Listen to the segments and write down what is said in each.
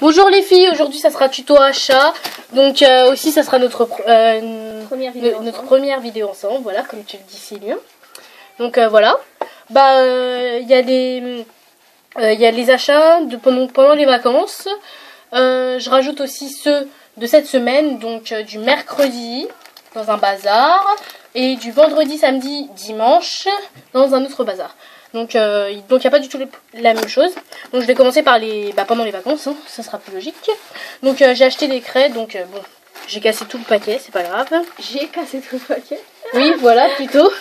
Bonjour les filles, aujourd'hui ça sera tuto achat. Donc aussi ça sera notre première vidéo ensemble, voilà, comme tu le dis Céline. Donc voilà. Il y a les achats pendant les vacances. Je rajoute aussi ceux de cette semaine, donc du mercredi dans un bazar et du vendredi, samedi, dimanche dans un autre bazar. Donc il n'y a pas du tout la même chose. Donc je vais commencer par pendant les vacances, hein, ça sera plus logique. Donc j'ai acheté des craies, donc bon, j'ai cassé tout le paquet, c'est pas grave. J'ai cassé tout le paquet. Oui, voilà, plutôt.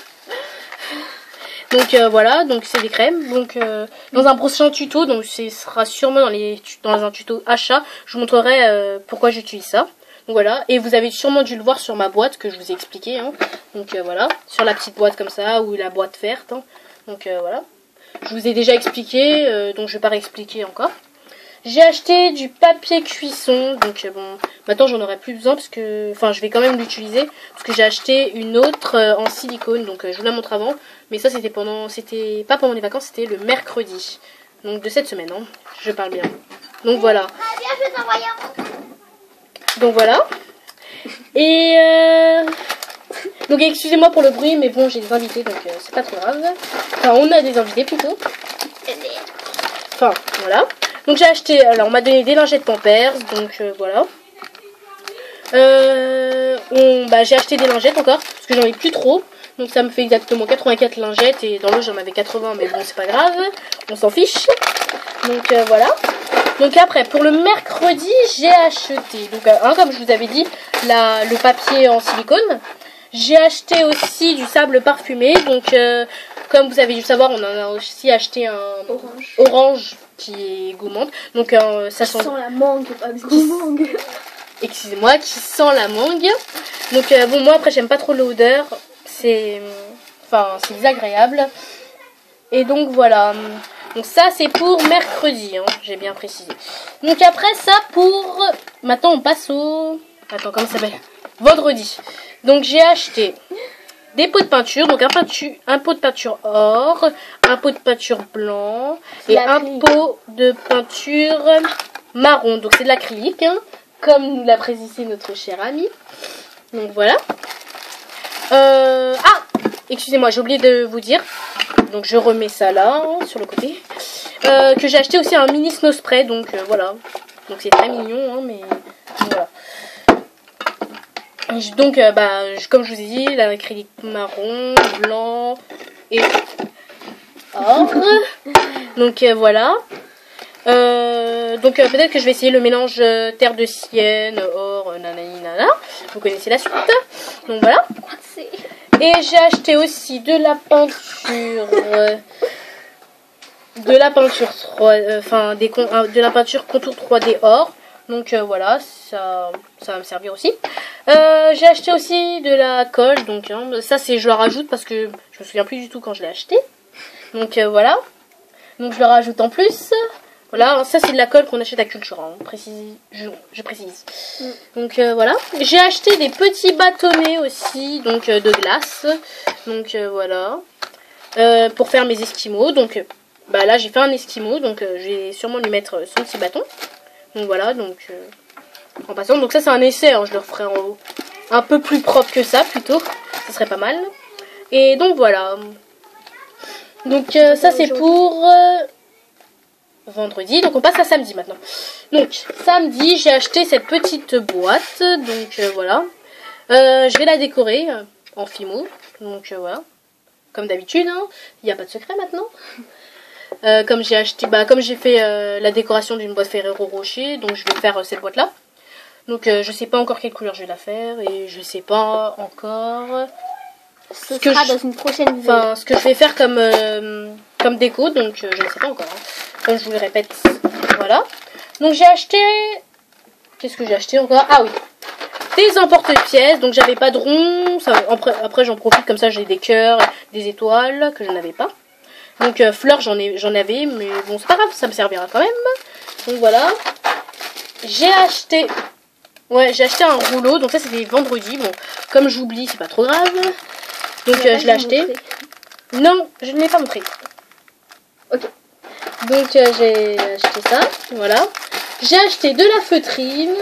Donc voilà, donc c'est des crèmes. Donc dans un prochain tuto, donc ce sera sûrement dans un tuto achat, je vous montrerai pourquoi j'utilise ça. Donc voilà, et vous avez sûrement dû le voir sur ma boîte que je vous ai expliqué. Hein. Donc voilà, sur la petite boîte comme ça, ou la boîte verte. Hein. Donc voilà, je vous ai déjà expliqué, donc je vais pas réexpliquer encore. J'ai acheté du papier cuisson, donc bon, maintenant j'en aurai plus besoin parce que, enfin, je vais quand même l'utiliser parce que j'ai acheté une autre en silicone, donc je vous la montre avant. Mais ça c'était pas pendant les vacances, c'était le mercredi, donc de cette semaine, hein, je parle bien. Donc voilà. Donc voilà. Et donc excusez-moi pour le bruit, mais bon, j'ai des invités, donc c'est pas trop grave. Enfin, on a des invités plutôt. Enfin, voilà. Donc j'ai acheté, alors on m'a donné des lingettes Pampers, donc voilà. J'ai acheté des lingettes encore, parce que j'en ai plus trop. Donc ça me fait exactement 84 lingettes, et dans l'autre j'en avais 80, mais bon c'est pas grave, on s'en fiche. Donc voilà. Donc après, pour le mercredi, j'ai acheté, donc comme je vous avais dit, le papier en silicone. J'ai acheté aussi du sable parfumé, donc comme vous avez dû savoir, on en a aussi acheté un orange qui est gourmande. Donc ça sent la mangue, pas gourmande. Excusez-moi, qui sent la mangue. Donc bon, moi après j'aime pas trop l'odeur, c'est désagréable. Et donc voilà. Donc ça c'est pour mercredi, hein, j'ai bien précisé. Donc après ça maintenant on passe au... Attends, comment ça s'appelle? Vendredi. Donc j'ai acheté des pots de peinture, donc un pot de peinture or, un pot de peinture blanc et un pot de peinture marron. Donc c'est de l'acrylique, hein, comme nous l'a précisé notre cher ami. Donc voilà. Excusez-moi, j'ai oublié de vous dire. Donc je remets ça là, hein, sur le côté. Que j'ai acheté aussi un mini snow spray, donc voilà. Donc c'est très mignon, hein, mais voilà. Donc comme je vous ai dit, l'acrylique marron, blanc et or. Donc voilà. Donc peut-être que je vais essayer le mélange terre de sienne, or, nanani nana. Vous connaissez la suite. Donc voilà. Et j'ai acheté aussi de la peinture de la peinture contour 3D or. Donc voilà, ça va me servir aussi. J'ai acheté aussi de la colle, donc hein, ça je le rajoute parce que je me souviens plus du tout quand je l'ai acheté. Donc voilà, donc je le rajoute en plus. Voilà, ça c'est de la colle qu'on achète à Cultura, hein, je précise. Donc voilà, j'ai acheté des petits bâtonnets aussi, donc de glace. Donc voilà, pour faire mes esquimaux. Donc là j'ai fait un esquimau, donc je vais sûrement lui mettre son petit bâton. Donc voilà, donc en passant, donc ça c'est un essai, hein, je le referai un peu plus propre que ça plutôt, ça serait pas mal. Et donc voilà, donc ça c'est pour vendredi, donc on passe à samedi maintenant. Donc samedi j'ai acheté cette petite boîte, donc voilà, je vais la décorer en fimo, donc voilà, comme d'habitude, hein, il n'y a pas de secret maintenant. Comme j'ai fait la décoration d'une boîte Ferrero Rocher, donc je vais faire cette boîte là. Donc je sais pas encore quelle couleur je vais la faire et je sais pas encore ce sera dans une prochaine vidéo. Enfin, ce que je vais faire comme déco, donc je ne sais pas encore. Hein. Comme je vous le répète, voilà. Donc j'ai acheté, qu'est-ce que j'ai acheté encore? Ah oui, des emporte-pièces. Donc j'avais pas de rond. Après j'en profite comme ça, j'ai des cœurs, des étoiles que je n'avais pas. Donc fleurs j'en avais, mais bon c'est pas grave, ça me servira quand même. Donc voilà. J'ai acheté un rouleau, donc ça c'était vendredi. Bon, comme j'oublie, c'est pas trop grave. Donc je l'ai acheté. Non, je ne l'ai pas montré. Ok. Donc j'ai acheté ça, voilà. J'ai acheté de la feutrine.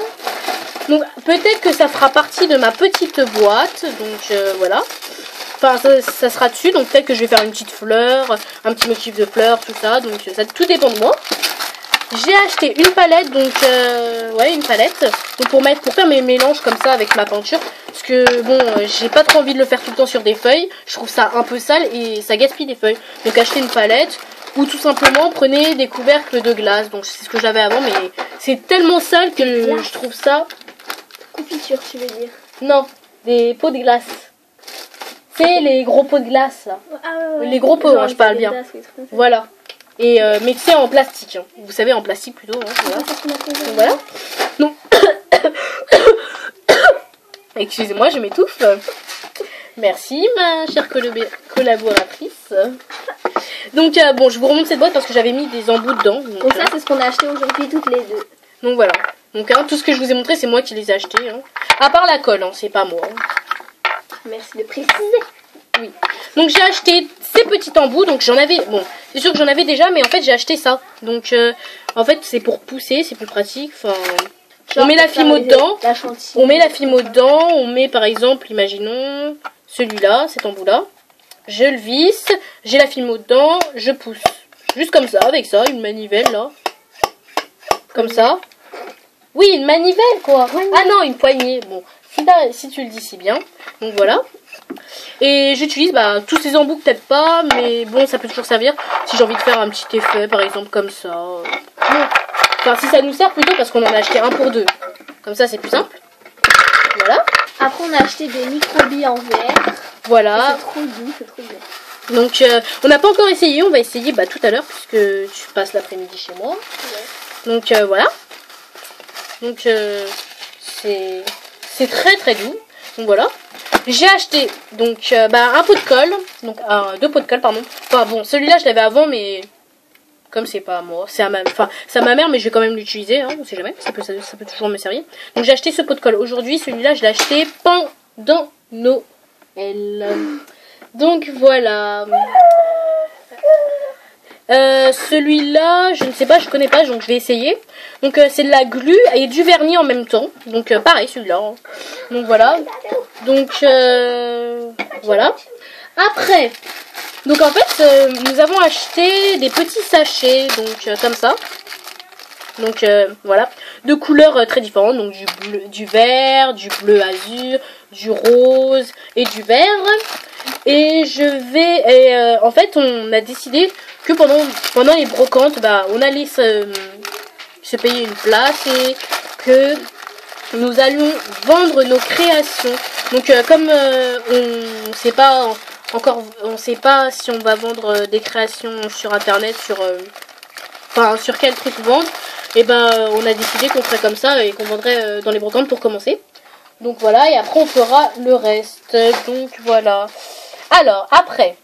Donc peut-être que ça fera partie de ma petite boîte. Donc voilà. Enfin ça sera dessus. Donc peut-être que je vais faire une petite fleur, un petit motif de fleurs, tout ça. Donc ça tout dépend de moi. J'ai acheté une palette, donc ouais une palette, donc pour faire mes mélanges comme ça avec ma peinture, parce que bon j'ai pas trop envie de le faire tout le temps sur des feuilles, je trouve ça un peu sale et ça gaspille des feuilles, donc achetez une palette ou tout simplement prenez des couvercles de glace, donc c'est ce que j'avais avant mais c'est tellement sale que je trouve ça... Confiture tu veux dire? Non, des pots de glace. C'est les gros pots de glace là. Ah, ouais. Les gros pots, hein, je parle bien. Voilà. Et mais tu sais en plastique, hein. Vous savez en plastique plutôt, hein, voilà. Donc, voilà. Donc excusez-moi, je m'étouffe. Merci ma chère collaboratrice. Donc bon, je vous remonte cette boîte parce que j'avais mis des embouts dedans. Donc ça c'est ce qu'on a acheté aujourd'hui toutes les deux. Donc voilà. Donc hein, tout ce que je vous ai montré c'est moi qui les ai achetés. Hein. À part la colle, hein, c'est pas moi. Hein. Merci de préciser. Oui. Donc j'ai acheté ces petits embouts, donc j'en avais, bon, c'est sûr que j'en avais déjà, mais en fait j'ai acheté ça. Donc en fait c'est pour pousser, c'est plus pratique. Enfin, on met la fimo dedans, on met la fimo dedans, on met par exemple, imaginons celui-là, cet embout-là. Je le visse, j'ai la fimo dedans, je pousse. Juste comme ça, avec ça, une manivelle là. Comme ça. Oui, une manivelle quoi. Ah non, une poignée. Bon, si tu le dis si bien. Donc voilà. Et j'utilise tous ces embouts que peut-être pas, mais bon ça peut toujours servir si j'ai envie de faire un petit effet par exemple comme ça. Enfin si ça nous sert plutôt parce qu'on en a acheté un pour deux. Comme ça c'est plus simple. Voilà. Après on a acheté des micro-billes en verre. Voilà. C'est trop doux, c'est trop bien. Donc on n'a pas encore essayé, on va essayer tout à l'heure puisque tu passes l'après-midi chez moi. Ouais. Donc voilà. Donc c'est très très doux. Donc voilà. J'ai acheté donc un pot de colle, donc deux pots de colle pardon. Enfin bon, celui-là je l'avais avant mais comme c'est pas à moi, c'est à ma mère mais je vais quand même l'utiliser, hein, on sait jamais, ça peut toujours me servir. Donc j'ai acheté ce pot de colle aujourd'hui, celui-là je l'ai acheté pendant Noël. Donc voilà. Celui-là, je ne sais pas, je connais pas, donc je vais essayer. Donc c'est de la glu et du vernis en même temps. Donc pareil celui-là. Hein. Donc voilà. Donc voilà. Après, donc en fait, nous avons acheté des petits sachets, donc comme ça. Donc voilà, de couleurs très différentes, donc du vert, du bleu azur, du rose et du vert. Et en fait on a décidé que pendant les brocantes, on allait se payer une place et que nous allions vendre nos créations. Donc comme on sait pas encore, on sait pas si on va vendre des créations sur internet, sur quel truc vendre. Et on a décidé qu'on ferait comme ça et qu'on vendrait dans les brocantes pour commencer. Donc voilà, et après on fera le reste. Donc voilà. Alors après,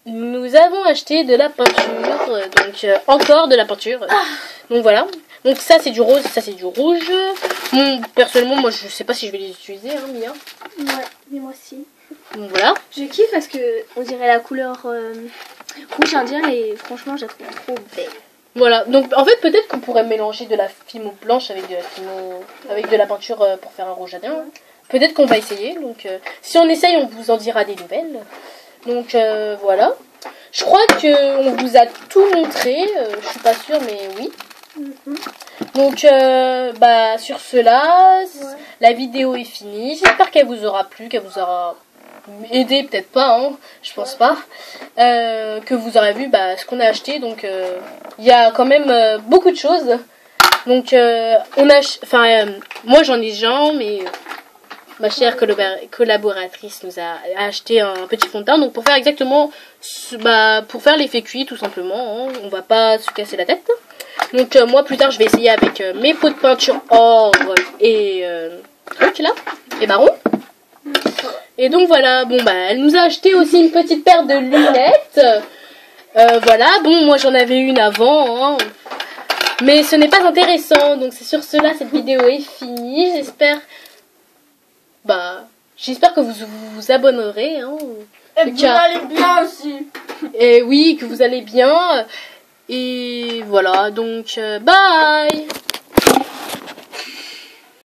nous avons acheté de la peinture, donc encore de la peinture. Donc voilà. Donc ça c'est du rose, ça c'est du rouge. Personnellement moi je sais pas si je vais les utiliser, hein Mia. Ouais, mais moi aussi. Donc voilà. Je kiffe parce que on dirait la couleur rouge indien et franchement je la trouve trop belle. Voilà, donc en fait peut-être qu'on pourrait mélanger de la fimo blanche avec de la peinture pour faire un rouge indien. Ouais. Peut-être qu'on va essayer, donc si on essaye on vous en dira des nouvelles. Donc voilà. Je crois qu'on vous a tout montré, je suis pas sûre mais oui. Donc sur cela, la vidéo est finie. J'espère qu'elle vous aura plu, qu'elle vous aura aidé, peut-être pas, hein, je pense pas. Que vous aurez vu ce qu'on a acheté. Donc il y a quand même beaucoup de choses. Donc moi j'en ai déjà, mais ma chère collaboratrice nous a acheté un petit fond de teint. Donc pour faire exactement, pour faire l'effet cuit tout simplement, hein, on va pas se casser la tête. Donc moi plus tard je vais essayer avec mes pots de peinture or et truc là, et marron. Et donc voilà, elle nous a acheté aussi une petite paire de lunettes. Voilà, moi j'en avais une avant, hein, mais ce n'est pas intéressant. Donc c'est sur cela cette vidéo est finie. J'espère que vous vous abonnerez. Hein, et que vous allez bien aussi. Et oui, que vous allez bien. Et voilà, donc bye.